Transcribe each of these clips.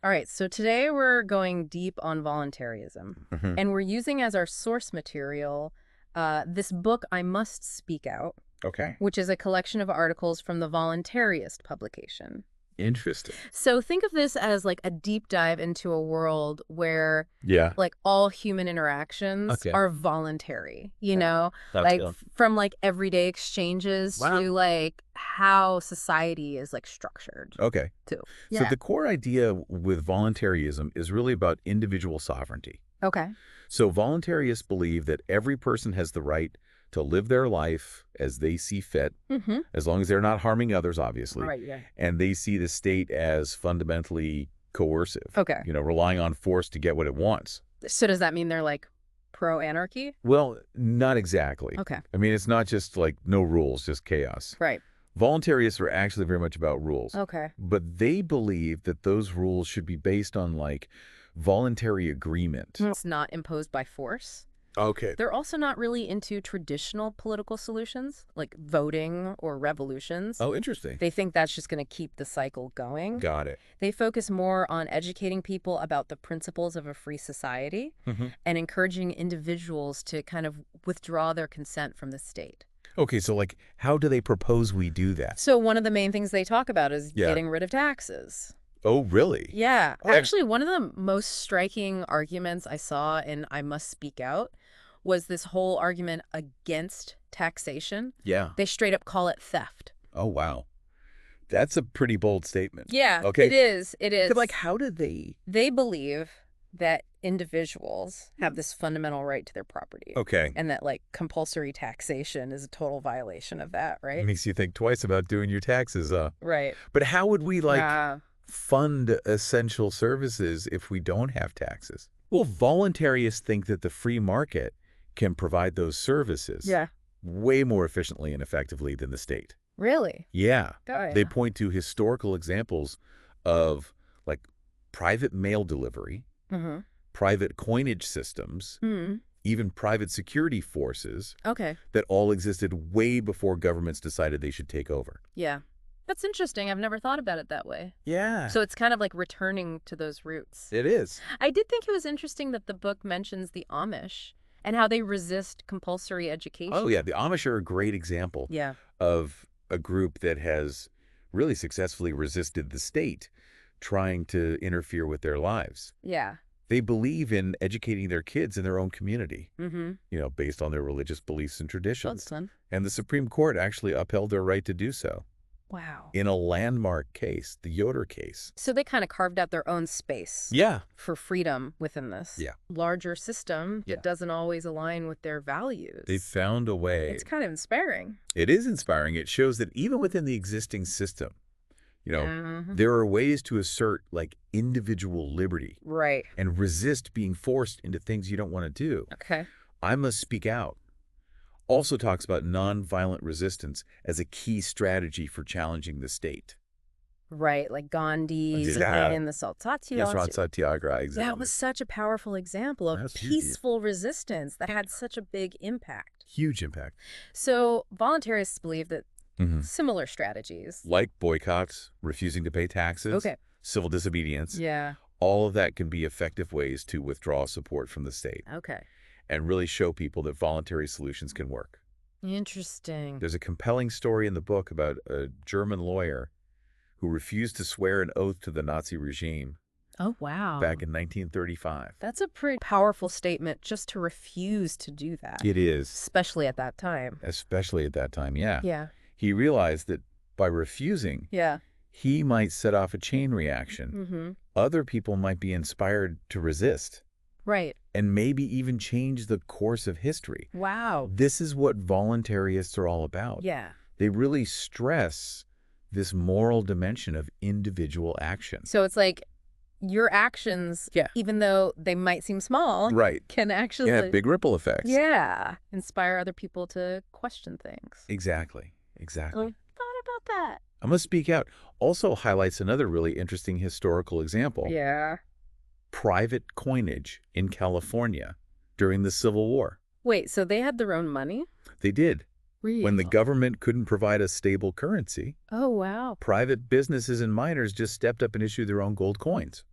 All right, so today we're going deep on voluntaryism, and we're using as our source material this book, I Must Speak Out, Okay. which is a collection of articles from the Voluntaryist publication. Interesting. So think of this as like a deep dive into a world where Yeah. like all human interactions Okay. are voluntary, Sounds like good. from like everyday exchanges Wow. to like how society is like structured Okay. too. So Yeah. the core idea with voluntaryism is really about individual sovereignty. Okay. So voluntarists believe that every person has the right to live their life as they see fit, Mm-hmm. as long as they're not harming others, obviously. Right, yeah. And they see the state as fundamentally coercive, Okay. relying on force to get what it wants. So does that mean they're like pro-anarchy? Well, not exactly. Okay. I mean, it's not just like no rules, just chaos. Right. Voluntarists are actually very much about rules. Okay. But they believe that those rules should be based on like voluntary agreement. It's not imposed by force. Okay. They're also not really into traditional political solutions like voting or revolutions. Oh, interesting. They think that's just going to keep the cycle going. Got it. They focus more on educating people about the principles of a free society and encouraging individuals to kind of withdraw their consent from the state. Okay, so like how do they propose we do that? So one of the main things they talk about is Yeah. getting rid of taxes. Oh, really? Yeah. Oh. Actually, one of the most striking arguments I saw in I Must Speak Out was this whole argument against taxation. Yeah. They straight up call it theft. Oh, wow. That's a pretty bold statement. Yeah, Okay. it is. It is. But like how did they? They believe that individuals have this fundamental right to their property. Okay. And that like compulsory taxation is a total violation of that, right? It makes you think twice about doing your taxes. Right. But how would we like Yeah. fund essential services if we don't have taxes? Well, voluntarists think that the free market can provide those services Yeah. way more efficiently and effectively than the state. Really? Yeah. Oh, They yeah. point to historical examples of like private mail delivery, Mm-hmm. private coinage systems, even private security forces Okay. that all existed way before governments decided they should take over. Yeah. That's interesting. I've never thought about it that way. Yeah. So it's kind of like returning to those roots. it is. I did think it was interesting that the book mentions the Amish and how they resist compulsory education. Oh, yeah. The Amish are a great example Yeah. of a group that has really successfully resisted the state trying to interfere with their lives. Yeah. They believe in educating their kids in their own community, Mm-hmm. based on their religious beliefs and traditions. That's fun. And the Supreme Court actually upheld their right to do so Wow. in a landmark case, the Yoder case. So they kind of carved out their own space Yeah. for freedom within this Yeah. larger system Yeah. that doesn't always align with their values. They found a way. It's kind of inspiring. It is inspiring. It shows that even within the existing system, Mhm. there are ways to assert like individual liberty Right. and resist being forced into things you don't want to do. Okay. I Must Speak Out also talks about nonviolent resistance as a key strategy for challenging the state. Right. Like Gandhi Yeah. and the Satyagraha. Yes, Rod Satyagraha, exactly. That was such a powerful example of That's huge. peaceful resistance that had such a big impact. Huge impact. So voluntarists believe that Mhm. similar strategies. Like boycotts, refusing to pay taxes, Okay. civil disobedience, Yeah. all of that can be effective ways to withdraw support from the state Okay. and really show people that voluntary solutions can work. Interesting. There's a compelling story in the book about a German lawyer who refused to swear an oath to the Nazi regime Oh, wow. back in 1935. That's a pretty powerful statement just to refuse to do that, It is, especially at that time. especially at that time, yeah. Yeah. He realized that by refusing, Yeah. he might set off a chain reaction. Mm-hmm. Other people might be inspired to resist Right. and maybe even change the course of history. Wow. This is what voluntarists are all about. Yeah. They really stress this moral dimension of individual action. So it's like your actions, Yeah. even though they might seem small, Right. can actually Yeah, big ripple effects. yeah, inspire other people to question things. Exactly. Exactly. I thought about that. I Must Speak Out also highlights another really interesting historical example. Yeah. Private coinage in California during the Civil War. Wait, so they had their own money? They did. Really? When the government couldn't provide a stable currency, Oh, wow. private businesses and miners just stepped up and issued their own gold coins.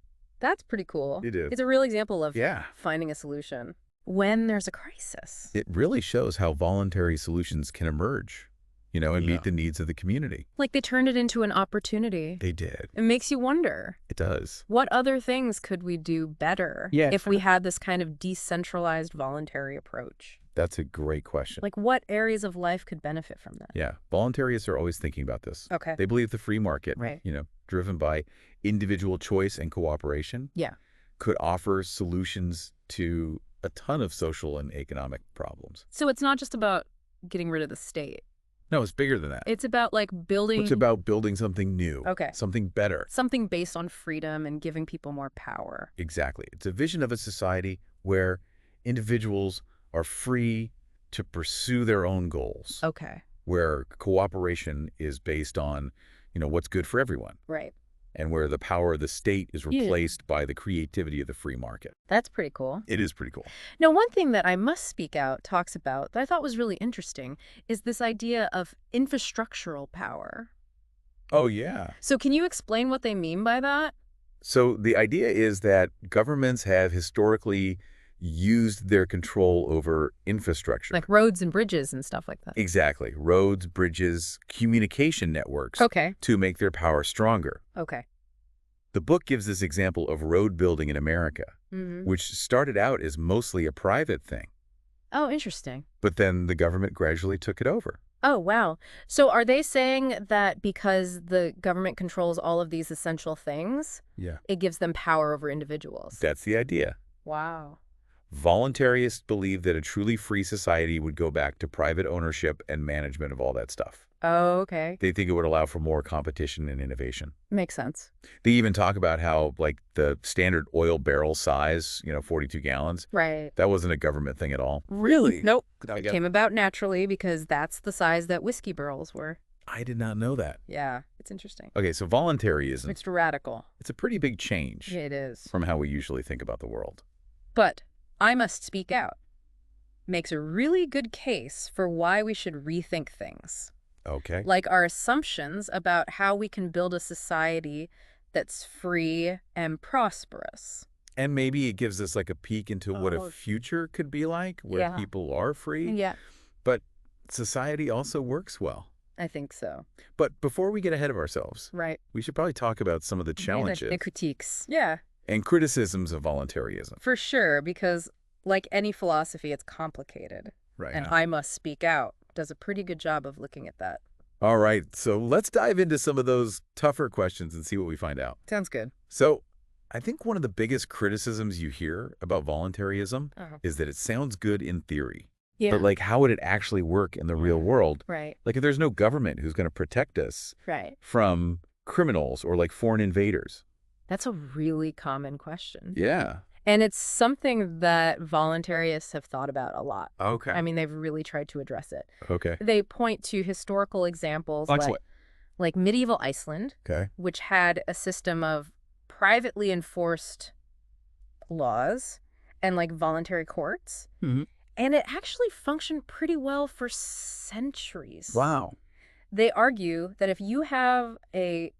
That's pretty cool. It is. It's a real example of Yeah. finding a solution when there's a crisis. It really shows how voluntary solutions can emerge, and meet the needs of the community. Like they turned it into an opportunity. They did. It makes you wonder, It does. what other things could we do better if we had this kind of decentralized voluntary approach? That's a great question. Like what areas of life could benefit from that? Yeah. Voluntarists are always thinking about this. Okay. They believe the free market, Right. driven by individual choice and cooperation, Yeah. could offer solutions to a ton of social and economic problems. So it's not just about getting rid of the state. No, it's bigger than that. It's about like building... It's about building something new. Okay. Something better. Something based on freedom and giving people more power. Exactly. It's a vision of a society where individuals are free to pursue their own goals. Okay. Where cooperation is based on, what's good for everyone. Right. And where the power of the state is replaced by the creativity of the free market. That's pretty cool. It is pretty cool. Now, one thing that I Must Speak Out talks about that I thought was really interesting is this idea of infrastructural power. Oh, yeah. So can you explain what they mean by that? So the idea is that governments have historically used their control over infrastructure. Like roads and bridges and stuff like that. Exactly. Roads, bridges, communication networks. Okay. To make their power stronger. Okay. The book gives this example of road building in America, which started out as mostly a private thing. Oh, interesting. But then the government gradually took it over. Oh, wow. So are they saying that because the government controls all of these essential things, it gives them power over individuals? That's the idea. Wow. Voluntarists believe that a truly free society would go back to private ownership and management of all that stuff. Oh, okay. They think it would allow for more competition and innovation. Makes sense. They even talk about how, like, the standard oil barrel size, 42 gallons, Right. that wasn't a government thing at all. Really? Nope. It came about naturally because that's the size that whiskey barrels were. I did not know that. Yeah, it's interesting. Okay, so voluntaryism, It's radical. it's a pretty big change It is. from how we usually think about the world. But I Must Speak Out makes a really good case for why we should rethink things. Okay. Like our assumptions about how we can build a society that's free and prosperous. And maybe it gives us like a peek into what a future could be like, where people are free. Yeah, But society also works well. I think so. But before we get ahead of ourselves, Right. we should probably talk about some of the challenges The critiques. Yeah, and criticisms of voluntarism. for sure, because like any philosophy, it's complicated. Right. And I Must Speak Out does a pretty good job of looking at that. All right, so let's dive into some of those tougher questions and see what we find out. Sounds good. So I think one of the biggest criticisms you hear about voluntarism is that it sounds good in theory. Yeah. But like, how would it actually work in the real world? Right. Like, if there's no government who's going to protect us Right. from criminals or like foreign invaders. That's a really common question. Yeah. And it's something that voluntarists have thought about a lot. Okay. I mean, they've really tried to address it. Okay. They point to historical examples What? like medieval Iceland, Okay. which had a system of privately enforced laws and like voluntary courts. And it actually functioned pretty well for centuries. Wow. They argue that if you have a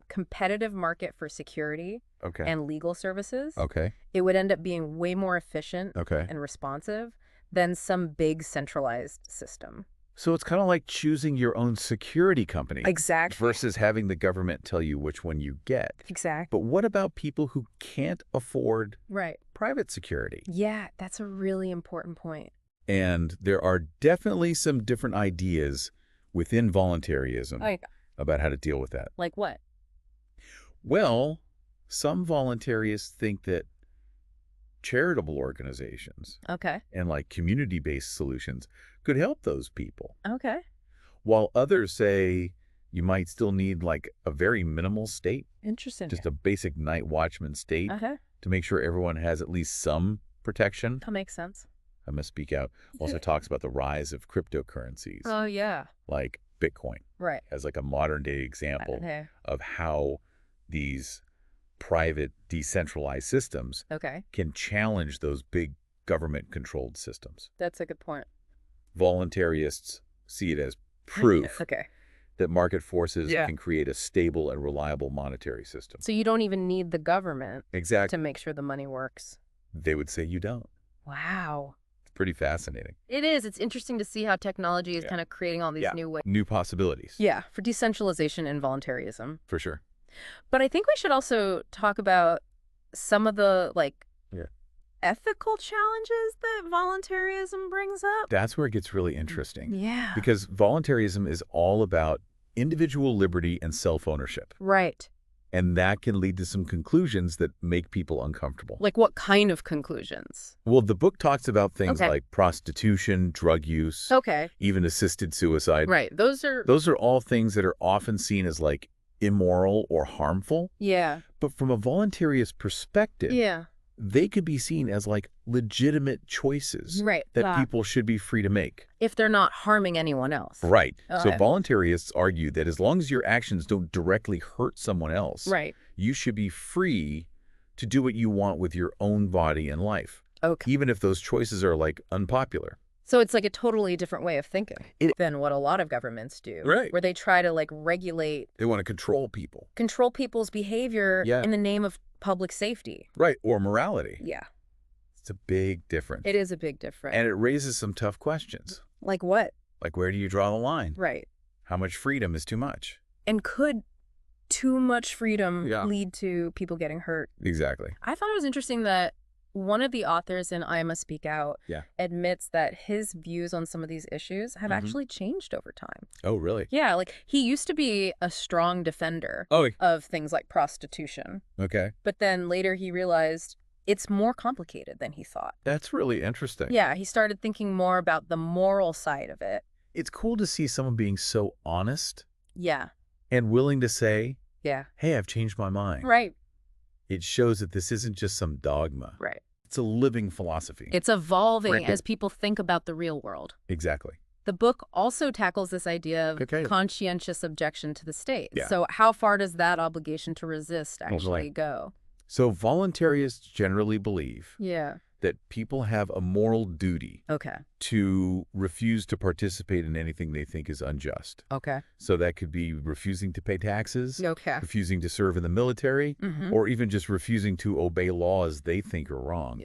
competitive market for security Okay. and legal services, Okay. it would end up being way more efficient Okay. and responsive than some big centralized system. So it's kind of like choosing your own security company. Exactly. Versus having the government tell you which one you get. Exactly. But what about people who can't afford Right. private security? Yeah, that's a really important point. And there are definitely some different ideas within voluntarism about how to deal with that. Like what? Well, some voluntarists think that charitable organizations and like community-based solutions could help those people. Okay. While others say you might still need like a very minimal state, Interesting. just a basic night watchman state to make sure everyone has at least some protection. That makes sense. I Must Speak Out also talks about the rise of cryptocurrencies Oh, yeah. like Bitcoin Right. as like a modern day example Okay. of how these private decentralized systems can challenge those big government controlled systems. That's a good point. Voluntarists see it as proof Okay. that market forces Yeah. can create a stable and reliable monetary system. So you don't even need the government Exactly. to make sure the money works. They would say you don't. Wow. It's pretty fascinating. It is. It's interesting to see how technology is kind of creating all these new ways. New possibilities. Yeah, for decentralization and voluntarism. For sure. But I think we should also talk about some of the, ethical challenges that voluntarism brings up. That's where it gets really interesting. Yeah. Because voluntarism is all about individual liberty and self-ownership. Right. And that can lead to some conclusions that make people uncomfortable. Like what kind of conclusions? Well, the book talks about things like prostitution, drug use, even assisted suicide. Right. Those are all things that are often seen as immoral or harmful. Yeah. But from a voluntarist perspective, they could be seen as legitimate choices that people should be free to make. If they're not harming anyone else. Right. So voluntarists argue that as long as your actions don't directly hurt someone else, you should be free to do what you want with your own body and life. Even if those choices are unpopular. So it's a totally different way of thinking than what a lot of governments do. Right. Where they try to regulate. They want to control people. Control people's behavior in the name of public safety. Right. Or morality. Yeah. It's a big difference. It is a big difference. And it raises some tough questions. Like what? Where do you draw the line? Right. How much freedom is too much? And could too much freedom lead to people getting hurt? Exactly. I thought it was interesting that one of the authors in I Must Speak Out admits that his views on some of these issues have actually changed over time. Oh, really? Yeah, he used to be a strong defender of things like prostitution. Okay. But then later he realized it's more complicated than he thought. That's really interesting. Yeah, he started thinking more about the moral side of it. It's cool to see someone being so honest. Yeah. And willing to say, hey, I've changed my mind. Right. It shows that this isn't just some dogma. Right. It's a living philosophy. It's evolving as people think about the real world. Exactly. The book also tackles this idea of conscientious objection to the state. Yeah. So how far does that obligation to resist actually go? So voluntarists generally believe that people have a moral duty to refuse to participate in anything they think is unjust. So that could be refusing to pay taxes, refusing to serve in the military, or even just refusing to obey laws they think are wrong.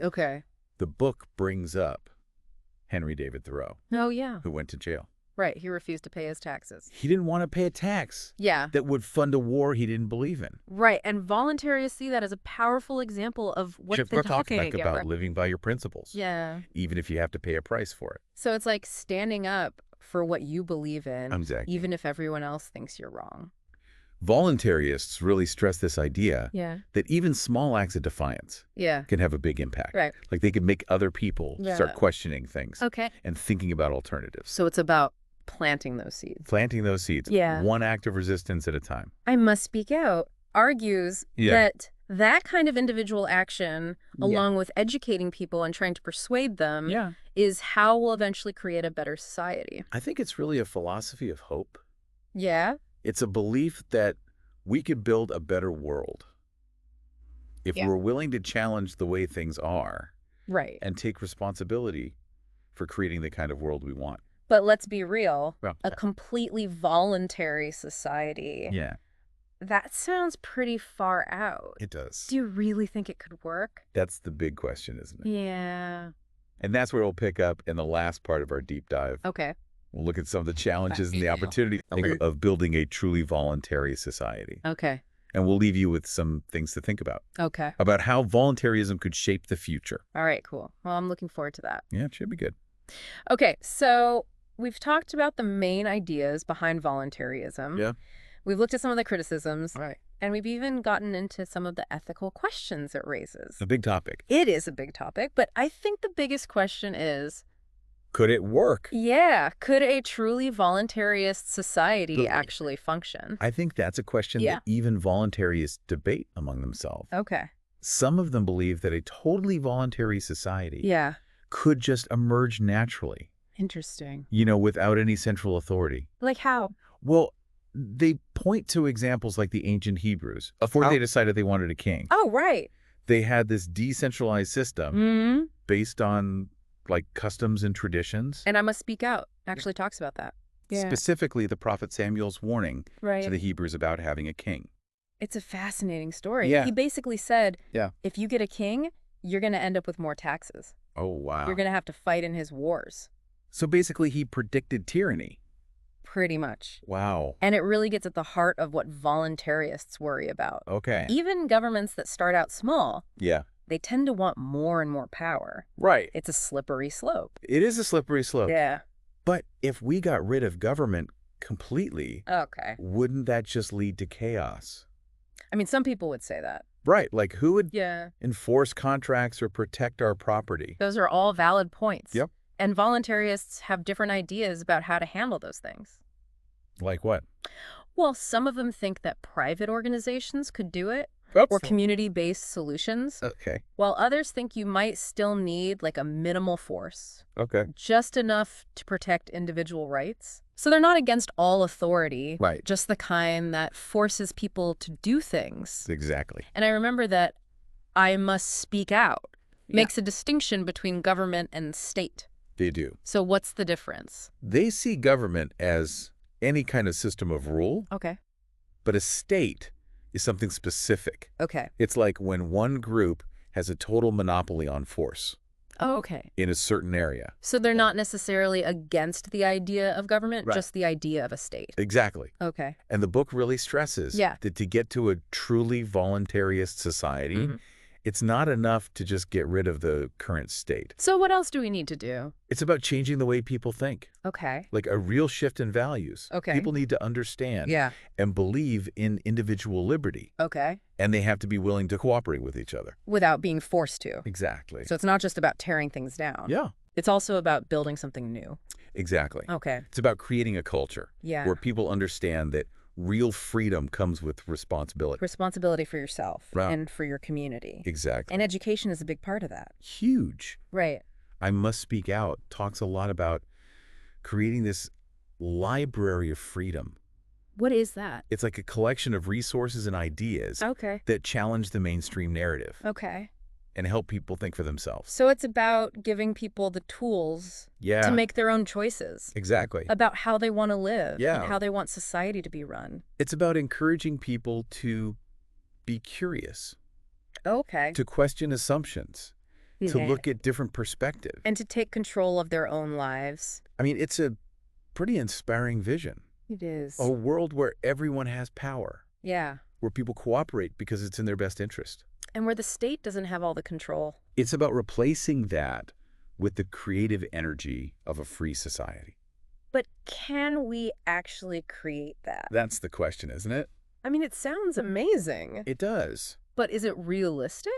The book brings up Henry David Thoreau. Oh, yeah. Who went to jail. Right. He refused to pay his taxes. He didn't want to pay a tax. Yeah. That would fund a war he didn't believe in. Right. And voluntarists see that as a powerful example of what they're talking about living by your principles. Yeah. Even if you have to pay a price for it. So it's like standing up for what you believe in, exactly. even if everyone else thinks you're wrong. Voluntarists really stress this idea that even small acts of defiance can have a big impact. Right. They could make other people start questioning things and thinking about alternatives. So it's about planting those seeds. Planting those seeds. Yeah. One act of resistance at a time. I Must Speak Out argues that kind of individual action, along with educating people and trying to persuade them, is how we'll eventually create a better society. I think it's really a philosophy of hope. Yeah. It's a belief that we could build a better world if we're willing to challenge the way things are. Right. And take responsibility for creating the kind of world we want. But let's be real, a completely voluntary society. Yeah. That sounds pretty far out. It does. Do you really think it could work? That's the big question, isn't it? Yeah. And that's where we'll pick up in the last part of our deep dive. Okay. We'll look at some of the challenges and the opportunities of building a truly voluntary society. Okay. And we'll leave you with some things to think about. Okay. About how voluntarism could shape the future. All right, cool. Well, I'm looking forward to that. Yeah, it should be good. Okay, so we've talked about the main ideas behind voluntarism. Yeah. We've looked at some of the criticisms. Right. And we've even gotten into some of the ethical questions it raises. A big topic. It is a big topic, but I think the biggest question is, could it work? Yeah. Could a truly voluntarist society actually function? I think that's a question that even voluntarists debate among themselves. Okay. Some of them believe that a totally voluntary society could just emerge naturally. Interesting. Without any central authority. Like how? Well, they point to examples like the ancient Hebrews before they decided they wanted a king. Oh, right. They had this decentralized system based on customs and traditions. And I Must Speak Out actually talks about that. Specifically, the prophet Samuel's warning to the Hebrews about having a king. It's a fascinating story. Yeah. He basically said, if you get a king, you're going to end up with more taxes. Oh, wow. You're going to have to fight in his wars. So basically, he predicted tyranny. Pretty much. Wow. And it really gets at the heart of what voluntarists worry about. Okay. Even governments that start out small, they tend to want more and more power. Right. It's a slippery slope. It is a slippery slope. Yeah. But if we got rid of government completely, wouldn't that just lead to chaos? I mean, some people would say that. Right. Like, who would enforce contracts or protect our property? Those are all valid points. Yep. And voluntarists have different ideas about how to handle those things. Like what? Well, some of them think that private organizations could do it, or community-based solutions. Okay. While others think you might still need like a minimal force. Okay. Just enough to protect individual rights. So they're not against all authority. Right. Just the kind that forces people to do things. Exactly. And I remember that I must speak out makes a distinction between government and state. They do. So what's the difference? They see government as any kind of system of rule. Okay. But a state is something specific. Okay. It's like when one group has a total monopoly on force. Oh, okay. In a certain area. So they're not necessarily against the idea of government, just the idea of a state. Exactly. Okay. And the book really stresses that to get to a truly voluntarist society, it's not enough to just get rid of the current state. So what else do we need to do? It's about changing the way people think. Okay. Like a real shift in values. Okay. People need to understand and believe in individual liberty. Okay. And they have to be willing to cooperate with each other. Without being forced to. Exactly. So it's not just about tearing things down. Yeah. It's also about building something new. Exactly. Okay. It's about creating a culture where people understand that real freedom comes with responsibility. Responsibility for yourself and for your community. Exactly. And education is a big part of that. Huge. Right. I Must Speak Out talks a lot about creating this library of freedom. What is that? It's like a collection of resources and ideas that challenge the mainstream narrative. Okay. And help people think for themselves. So it's about giving people the tools to make their own choices. Exactly. About how they want to live and how they want society to be run. It's about encouraging people to be curious. Okay. To question assumptions. To look at different perspectives. And to take control of their own lives. I mean, it's a pretty inspiring vision. It is. A world where everyone has power. Yeah. Where people cooperate because it's in their best interest. And where the state doesn't have all the control. It's about replacing that with the creative energy of a free society. But can we actually create that? That's the question, isn't it? I mean, it sounds amazing. It does. But is it realistic?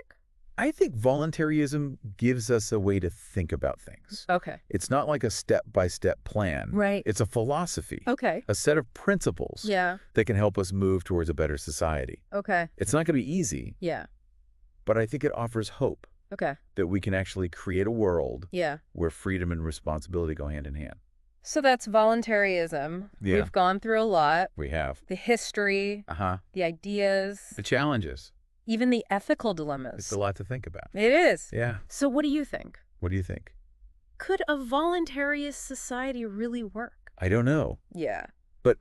I think voluntaryism gives us a way to think about things. Okay. It's not like a step-by-step plan. Right. It's a philosophy. Okay. A set of principles that can help us move towards a better society. Okay. It's not going to be easy. Yeah. But I think it offers hope. Okay. That we can actually create a world where freedom and responsibility go hand in hand. So that's voluntaryism. Yeah. We've gone through a lot. We have. The history. The ideas. The challenges. Even the ethical dilemmas. It's a lot to think about. It is. Yeah. So what do you think? What do you think? Could a voluntarist society really work? I don't know. Yeah. But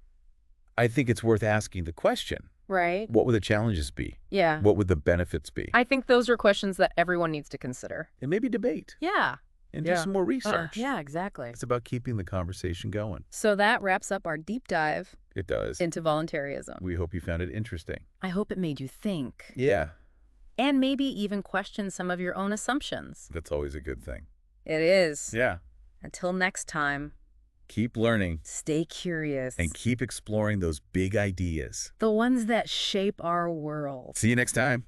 I think it's worth asking the question. Right. What would the challenges be? Yeah. What would the benefits be? I think those are questions that everyone needs to consider. And maybe debate. Yeah. And do some more research. Yeah, exactly. It's about keeping the conversation going. So that wraps up our deep dive. It does. Into voluntarism. We hope you found it interesting. I hope it made you think. Yeah. And maybe even question some of your own assumptions. That's always a good thing. It is. Yeah. Until next time. Keep learning. Stay curious. And keep exploring those big ideas. The ones that shape our world. See you next time.